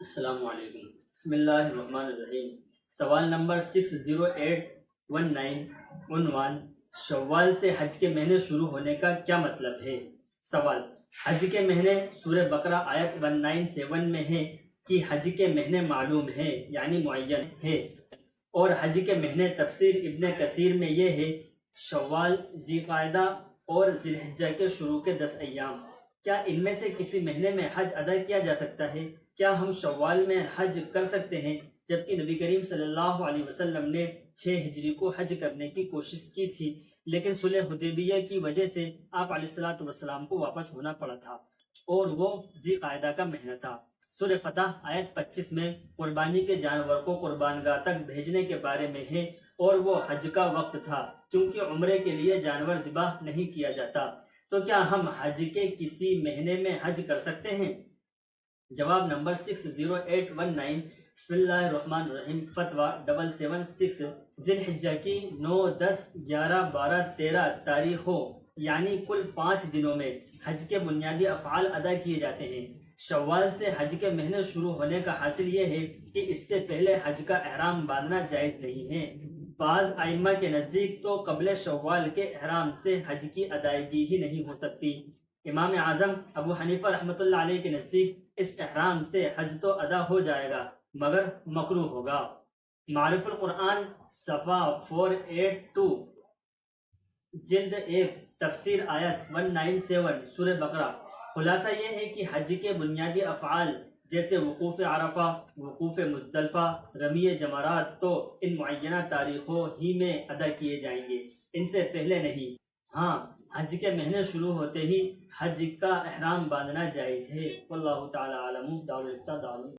السلام علیکم۔ بسم اللہ الرحمن الرحیم۔ سوال نمبر 60819 عنوان شوال سے حج کے مہینے شروع ہونے کا کیا مطلب ہے؟ سوال: حج کے مہینے سورہ بقرہ آیت 197 میں ہے کہ حج کے مہینے معلوم ہے یعنی معین ہے، اور حج کے مہینے تفسیر ابن کثیر میں یہ ہے: شوال، ذی قعدہ اور ذی الحجہ کے شروع کے 10 ایام۔ کیا ان میں سے کسی مہینے میں حج ادا کیا جا سکتا ہے؟ کیا ہم شوال میں حج کر سکتے ہیں؟ جبکہ نبی کریم صلی اللہ علیہ وسلم نے 6 ہجری کو حج کرنے کی کوشش کی تھی، لیکن صلح حدیبیہ کی وجہ سے آپ علیہ السلام کو واپس ہونا پڑا تھا، اور وہ ذی قعدہ کا مہینہ تھا۔ سورہ فتح آیت 25 میں قربانی کے جانور کو قربان گاہ تک بھیجنے کے بارے میں ہے، اور وہ حج کا وقت تھا کیونکہ عمرے کے لیے جانور ذبح نہیں کیا جاتا۔ تو کیا ہم حج کے کسی مہینے میں حج کر سکتے ہیں؟ جواب نمبر 60819 بسم اللہ الرحمن الرحیم۔ فتویٰ 776 ذی الحجہ کی 9، 10، 11، 12، 13 تاریخوں یعنی کل 5 دنوں میں حج کے بنیادی افعال ادا کیے جاتے ہیں۔ شوال سے حج کے مہینے شروع ہونے کا حاصل یہ ہے کہ اس سے پہلے حج کا احرام باندھنا جائز نہیں ہے۔ بعض ائمہ کے نزدیک تو قبل شوال کے احرام سے حج کی ادائیگی ہی نہیں ہو سکتی۔ امام اعظم ابو حنیفہ رحمۃ اللہ علیہ کے نزدیک اس احرام سے حج تو ادا ہو جائے گا مگر مکروہ ہوگا۔ معارف القرآن صفحہ 482 جلد 1 تفسیر آیت 197 سورہ بقرہ۔ خلاصہ یہ ہے کہ حج کے بنیادی افعال جیسے وقوف عرفہ، وقوف مزدلفہ، رمی جمرات تو ان معینہ تاریخوں ہی میں ادا کیے جائیں گے، ان سے پہلے نہیں۔ ہاں، حج کے مہینے شروع ہوتے ہی حج کا احرام باندھنا جائز ہے۔ واللہ تعالی عالم۔